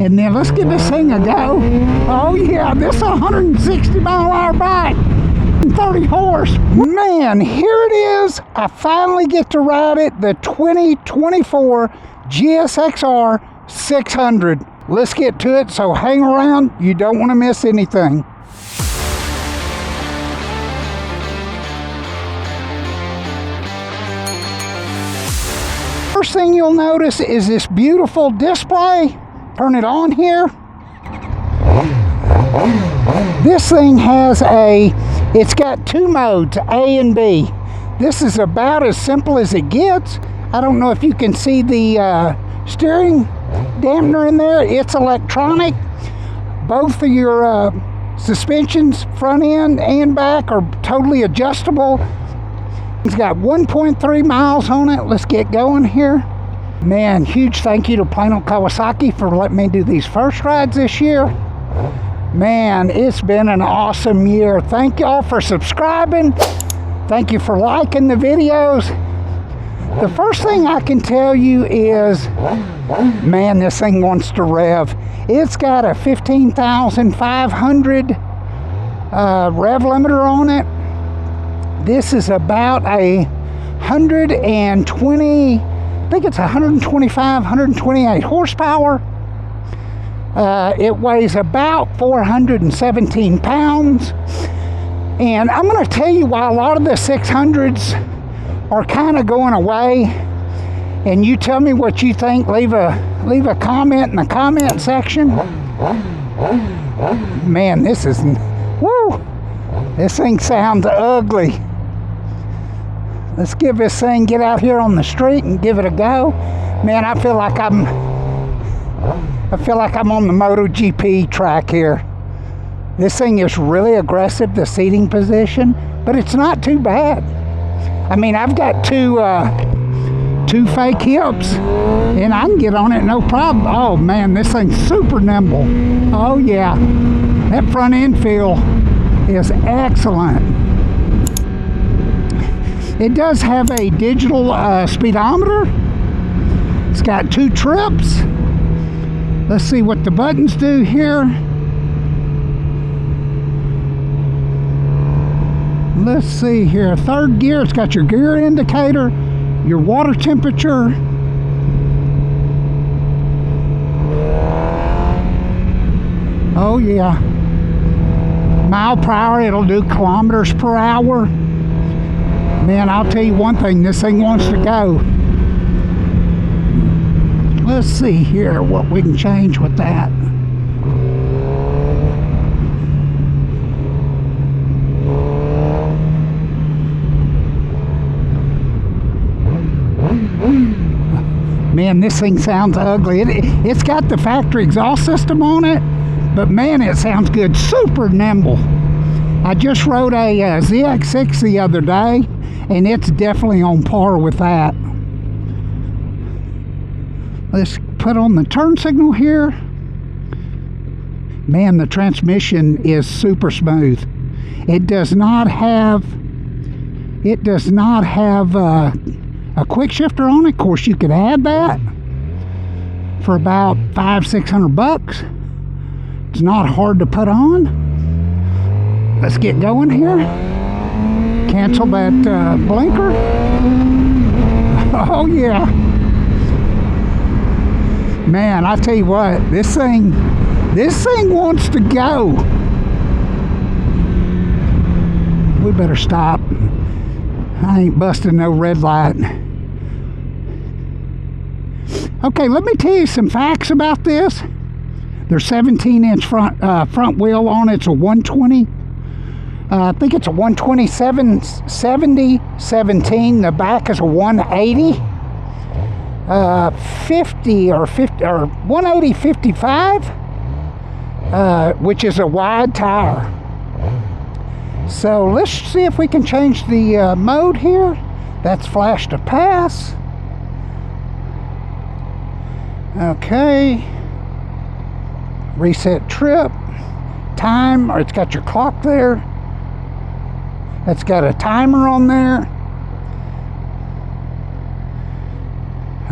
And then let's give this thing a go. Oh yeah, this is a 160-mile-an-hour bike. 30 horse. Man, here it is. I finally get to ride it, the 2024 GSX-R 600. Let's get to it, so hang around. You don't want to miss anything. First thing you'll notice is this beautiful display. Turn it on here. This thing has it's got two modes, A and B. This is about as simple as it gets. I don't know if you can see the steering dampener in there. It's electronic. Both of your suspensions, front end and back, are totally adjustable. It's got 1.3 miles on it. Let's get going here. Man, huge thank you to Plano Kawasaki for letting me do these first rides this year. Man, it's been an awesome year. Thank y'all for subscribing. Thank you for liking the videos. The first thing I can tell you is, man, this thing wants to rev. It's got a 15,500 rev limiter on it. This is about a 120, I think it's 125, 128 horsepower. It weighs about 417 pounds. And I'm going to tell you why a lot of the 600s are kind of going away. And you tell me what you think. Leave a comment in the comment section. Man, this is, woo! This thing sounds ugly. Let's give this thing, get out here on the street and give it a go. Man, I feel like I'm on the MotoGP track here. This thing is really aggressive, the seating position, but it's not too bad. I mean, I've got two fake hips, and I can get on it no problem. Oh man, this thing's super nimble. Oh yeah, that front end feel is excellent. It does have a digital speedometer. It's got 2 trips. Let's see what the buttons do here. Let's see here. 3rd gear, it's got your gear indicator, your water temperature. Oh yeah. Mile per hour, it'll do kilometers per hour. Man, I'll tell you one thing, this thing wants to go. Let's see here what we can change with that. Man, this thing sounds ugly. It's got the factory exhaust system on it, but man, it sounds good. Super nimble. I just rode a ZX6 the other day, and it's definitely on par with that. Let's put on the turn signal here. Man, the transmission is super smooth. It does not have a quick shifter on it. Of course, you could add that for about $500-600 bucks. It's not hard to put on. Let's get going here. Cancel that blinker. Oh yeah. Man, I tell you what, this thing wants to go. We better stop. I ain't busting no red light. Okay, let me tell you some facts about this. There's 17-inch front wheel on it. It's a 120. I think it's a 127/70/17. The back is a 180. 50 or 180/55, which is a wide tire. So let's see if we can change the mode here. That's flash to pass. Okay. Reset trip. Time, or it's got your clock there. It's got a timer on there.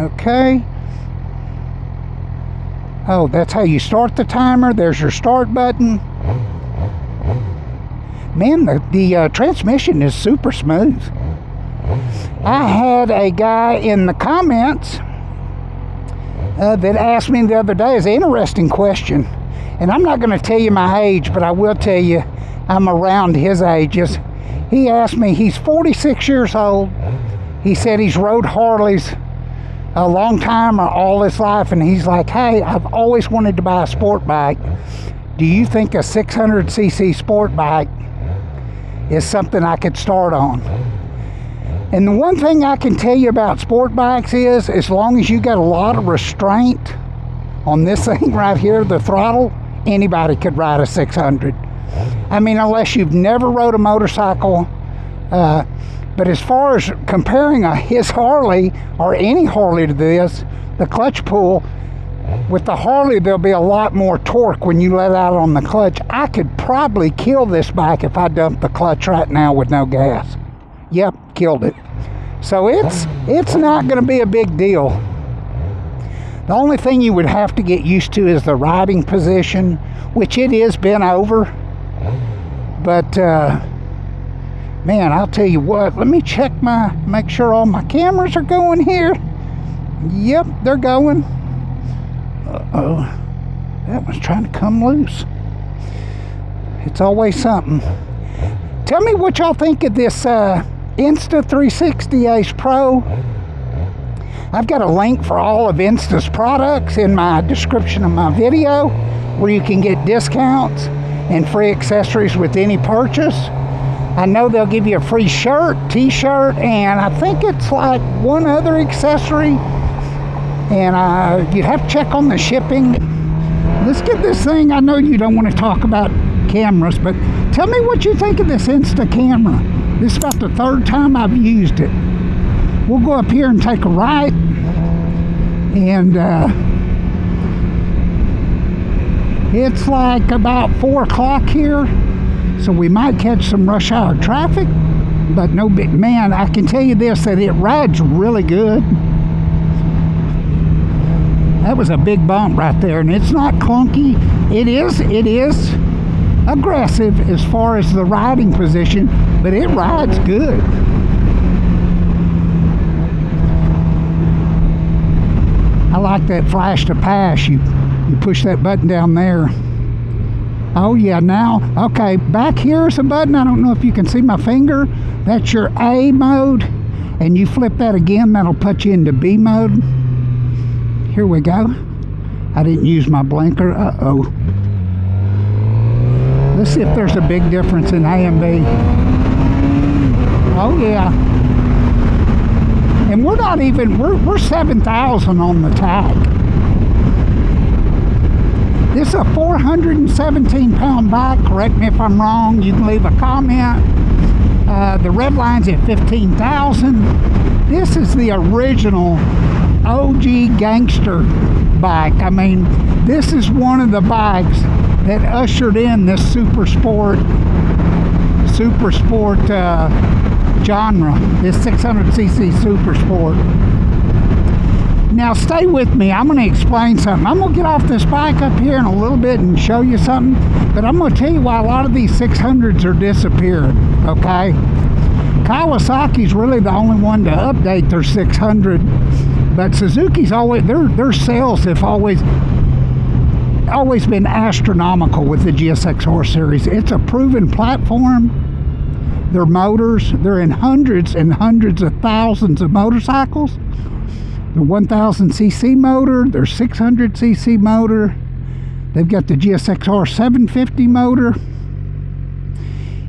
Okay. Oh, that's how you start the timer. There's your start button. Man, the transmission is super smooth. I had a guy in the comments that asked me the other day, is an interesting question. And I'm not going to tell you my age, but I will tell you I'm around his ages. He asked me, he's 46 years old. He said he's rode Harleys a long time or all his life, and he's like, hey, I've always wanted to buy a sport bike. Do you think a 600cc sport bike is something I could start on? And the one thing I can tell you about sport bikes is, as long as you got a lot of restraint on this thing right here, the throttle, anybody could ride a 600. I mean, unless you've never rode a motorcycle. But as far as comparing his Harley or any Harley to this, the clutch pull, with the Harley there'll be a lot more torque when you let out on the clutch. I could probably kill this bike if I dumped the clutch right now with no gas. Yep, killed it. So it's not going to be a big deal. The only thing you would have to get used to is the riding position, which it is bent over. But man, I'll tell you what, let me make sure all my cameras are going here. Yep, they're going. Uh-oh, that one's trying to come loose. It's always something. Tell me what y'all think of this Insta360 Ace Pro. I've got a link for all of Insta's products in my description of my video, where you can get discounts and free accessories with any purchase. I know they'll give you a free shirt, t-shirt, and I think it's like one other accessory. And you'd have to check on the shipping. Let's get this thing. I know you don't want to talk about cameras, but tell me what you think of this Insta camera. This is about the third time I've used it. We'll go up here and take a right. And it's like about 4 o'clock here. So we might catch some rush hour traffic, but no big, man, I can tell you this, that it rides really good. That was a big bump right there, and it's not clunky. It is aggressive as far as the riding position, but it rides good. I like that flash to pass. You push that button down there. Oh yeah, now, okay, back here's a button. I don't know if you can see my finger. That's your A mode, and you flip that again, that'll put you into B mode. Here we go. I didn't use my blinker. Uh-oh. Let's see if there's a big difference in A and B. Oh yeah. And we're not even, we're 7,000 on the tag. This is a 417-pound bike. Correct me if I'm wrong. You can leave a comment. The red line's at 15,000. This is the original OG GANGSTER bike. I mean, this is one of the bikes that ushered in this super sport genre. This 600cc super sport. Now stay with me, I'm going to explain something. I'm going to get off this bike up here in a little bit and show you something, but I'm going to tell you why a lot of these 600s are disappearing, okay? Kawasaki's really the only one to update their 600, but Suzuki's always, their sales have always been astronomical with the GSX-R series. It's a proven platform. Their motors, they're in hundreds and hundreds of thousands of motorcycles. The 1000cc motor, their 600cc motor. They've got the GSX-R 750 motor.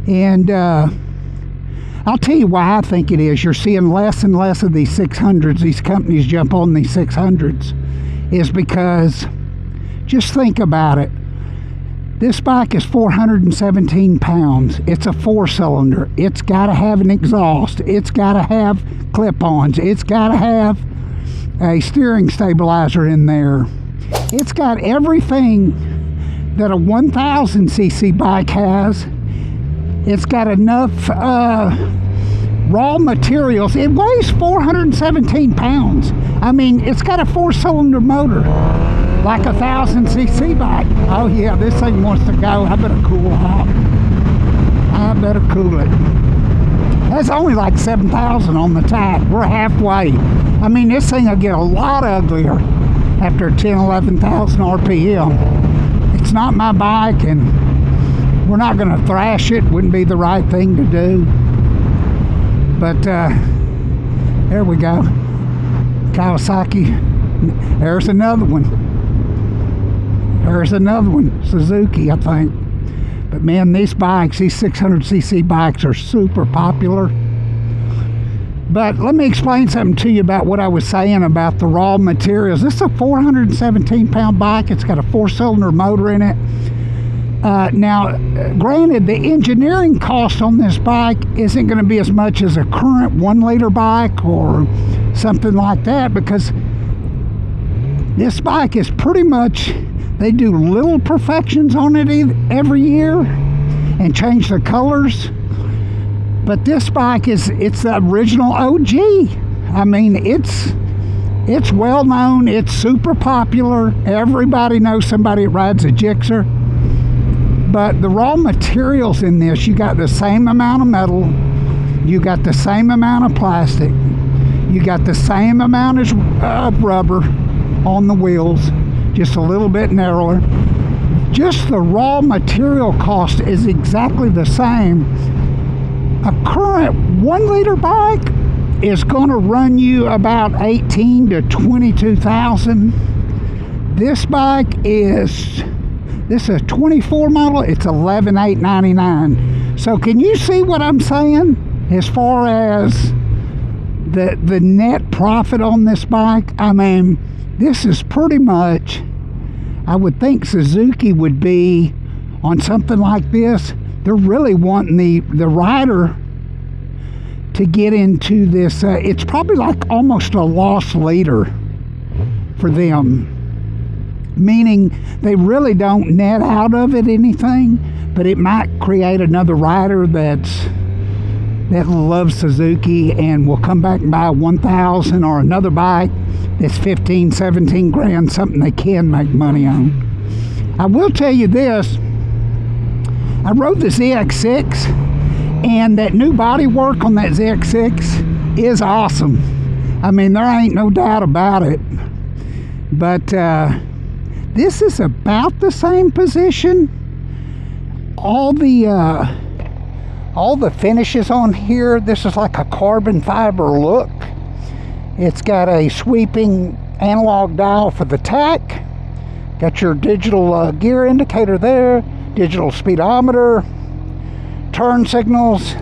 And I'll tell you why I think it is. You're seeing less and less of these 600s. These companies jump on these 600s. Is because, just think about it. This bike is 417 pounds. It's a 4-cylinder. It's got to have an exhaust. It's got to have clip-ons. It's got to have a steering stabilizer in there. It's got everything that a 1000cc bike has. It's got enough raw materials. It weighs 417 pounds. I mean, it's got a 4-cylinder motor. Like a 1,000cc bike. Oh yeah, this thing wants to go. I better cool off. I better cool it. That's only like 7,000 on the tach. We're halfway. I mean, this thing will get a lot uglier after 10, 11,000 RPM. It's not my bike, and we're not going to thrash it. Wouldn't be the right thing to do. But there we go. Kawasaki. There's another one. There's another one. Suzuki, I think. But man, these bikes, these 600cc bikes are super popular. But let me explain something to you about what I was saying about the raw materials. This is a 417-pound bike. It's got a 4-cylinder motor in it. Now, granted, the engineering cost on this bike isn't going to be as much as a current 1-liter bike or something like that, because this bike is pretty much, they do little perfections on it every year and change the colors. But this bike it's the original OG. I mean, it's well known. It's super popular. Everybody knows somebody that rides a GSX-R. But the raw materials in this, you got the same amount of metal, you got the same amount of plastic, you got the same amount of rubber on the wheels, just a little bit narrower. Just the raw material cost is exactly the same. A current 1-liter bike is going to run you about 18 to 22,000. This bike is, this is a 24 model. It's 11,899. So can you see what I'm saying as far as the net profit on this bike? I mean, this is pretty much, I would think Suzuki would be on something like this. They're really wanting the rider to get into this. It's probably like almost a loss leader for them, meaning they really don't net out of it anything, but it might create another rider that loves Suzuki and will come back and buy a 1,000 or another bike that's 15, 17 grand, something they can make money on. I will tell you this, I rode the ZX6, and that new body work on that ZX6 is awesome. I mean, there ain't no doubt about it. But this is about the same position. All the finishes on here, this is like a carbon fiber look. It's got a sweeping analog dial for the tach. Got your digital gear indicator there, digital speedometer, turn signals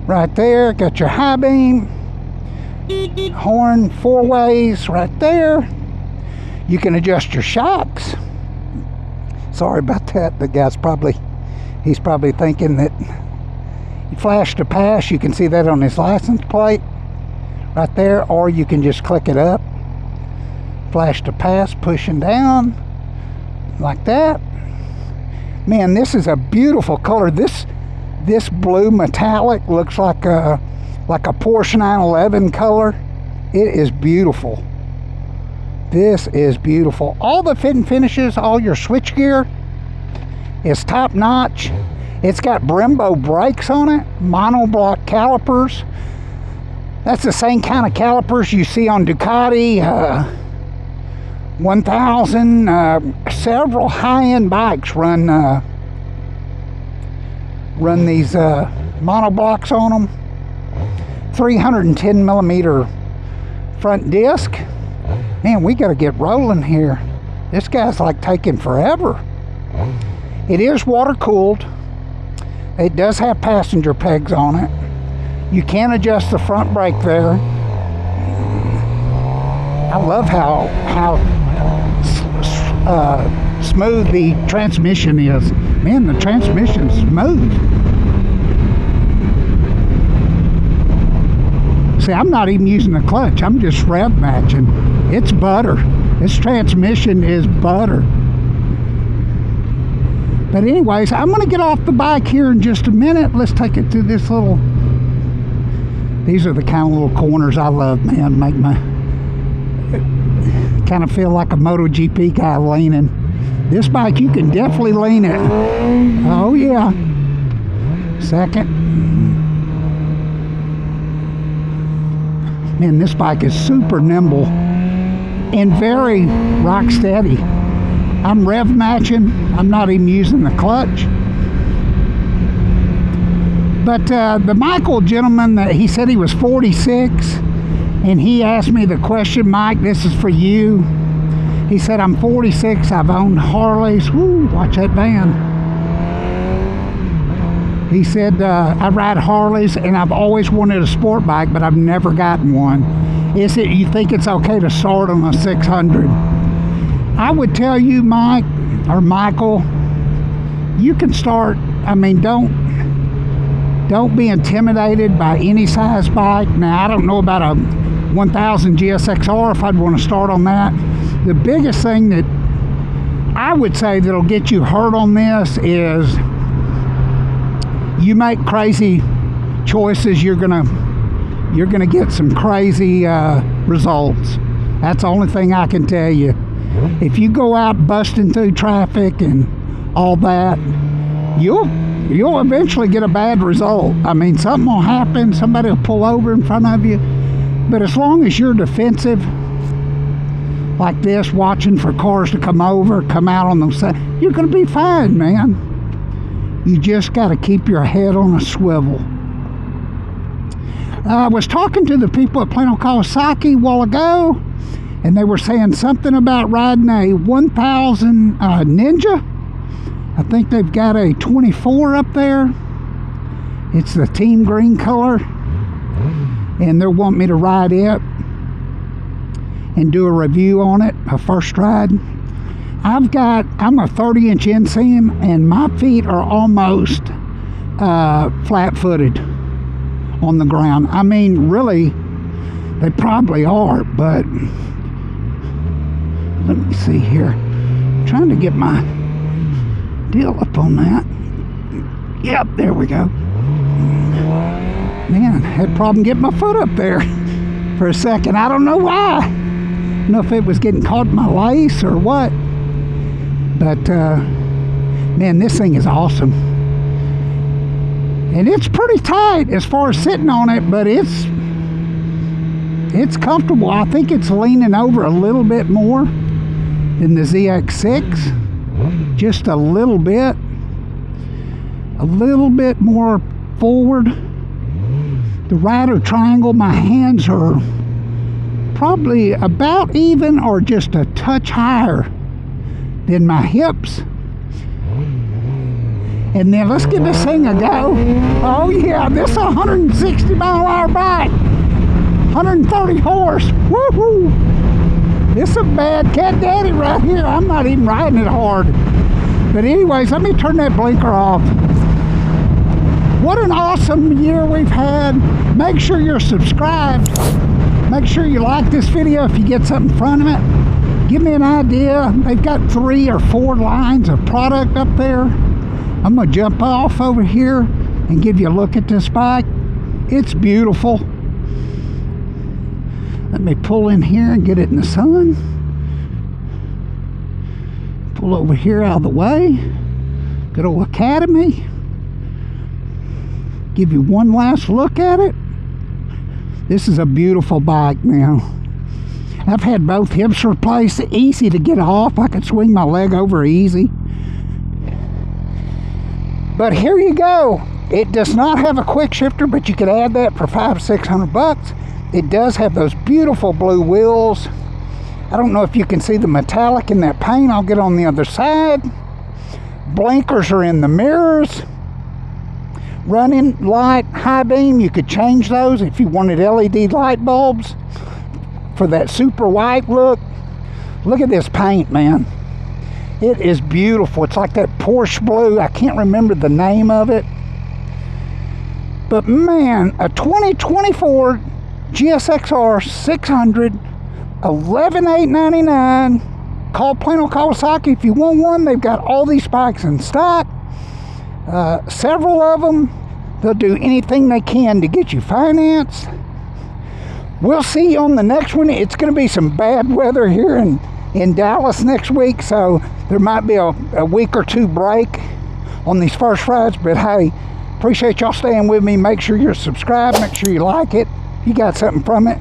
right there. Got your high beam, horn 4 ways right there. You can adjust your shocks. Sorry about that. The guy's he's probably thinking that he flashed a pass. You can see that on his license plate right there, or you can just click it up. Flash to pass, pushing down like that. Man, this is a beautiful color. This blue metallic looks like a Porsche 911 color. It is beautiful. This is beautiful. All the fit and finishes, all your switch gear is top notch. It's got Brembo brakes on it, monoblock calipers. That's the same kind of calipers you see on Ducati 1000. Several high-end bikes run these monoblocks on them. 310 millimeter front disc. Man, we got to get rolling here. This guy's like taking forever. It is water cooled. It does have passenger pegs on it. You can adjust the front brake there. I love how smooth the transmission is. Man, the transmission's smooth. See, I'm not even using the clutch. I'm just rev matching. It's butter. This transmission is butter. But anyways, I'm going to get off the bike here in just a minute. Let's take it through this little... These are the kind of little corners I love, man. kind of feel like a MotoGP guy leaning. This bike, you can definitely lean it. Oh yeah. Second. Man, this bike is super nimble and very rock steady. I'm rev matching. I'm not even using the clutch. But the Michael gentleman, he said he was 46, and he asked me the question, Mike, this is for you. He said, I'm 46, I've owned Harleys. Woo, watch that van. He said, I ride Harleys, and I've always wanted a sport bike, but I've never gotten one. Is it, you think it's okay to start on a 600? I would tell you, Mike, or Michael, you can start, I mean, don't be intimidated by any size bike. Now, I don't know about a 1000 GSX-R if I'd want to start on that. The biggest thing that I would say that'll get you hurt on this is you make crazy choices, you're gonna get some crazy results. That's the only thing I can tell you. If you go out busting through traffic and all that, you'll eventually get a bad result. I mean, something will happen, somebody will pull over in front of you, but as long as you're defensive like this, watching for cars to come over, come out on the side, you're going to be fine, man. You just got to keep your head on a swivel. I was talking to the people at Plano Kawasaki a while ago, and they were saying something about riding a 1000 Ninja. I think they've got a 24 up there. It's the team green color, and they'll want me to ride it and do a review on it, a first ride. I'm a 30-inch inseam, and my feet are almost flat-footed on the ground. I mean, really, they probably are, but let me see here. I'm trying to get my deal up on that. Yep, there we go. Man, had a problem getting my foot up there for a second. I don't know why. I don't know if it was getting caught in my lace or what. But, man, this thing is awesome. And it's pretty tight as far as sitting on it, but it's comfortable. I think it's leaning over a little bit more than the ZX6. Just a little bit more forward. The rider triangle, my hands are probably about even or just a touch higher than my hips. And then let's give this thing a go. Oh yeah, this is a 160-mile-an-hour bike, 130 horse. Woohoo! This is a bad cat daddy right here. I'm not even riding it hard. But anyways, let me turn that blinker off. What an awesome year we've had. Make sure you're subscribed. Make sure you like this video if you get something from it. Give me an idea. They've got 3 or 4 lines of product up there. I'm going to jump off over here and give you a look at this bike. It's beautiful. Let me pull in here and get it in the sun. Pull over here out of the way. Good old Academy. Give you one last look at it. This is a beautiful bike now. I've had both hips replaced. Easy to get off. I could swing my leg over easy. But here you go. It does not have a quick shifter, but you could add that for $500-600. It does have those beautiful blue wheels. I don't know if you can see the metallic in that paint. I'll get on the other side. Blinkers are in the mirrors. Running light, high beam, you could change those if you wanted LED light bulbs for that super white look. Look at this paint, man. It is beautiful. It's like that Porsche blue. I can't remember the name of it. But man, a 2024 GSX-R 600, $11,899. Call Plano Kawasaki if you want one. They've got all these bikes in stock. Several of them. They'll do anything they can to get you financed. we'll see you on the next one. It's going to be some bad weather here in Dallas next week, so there might be a week or two break on these first rides. But hey, appreciate y'all staying with me. Make sure you're subscribed. Make sure you like it. If you got something from it,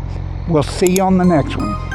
we'll see you on the next one.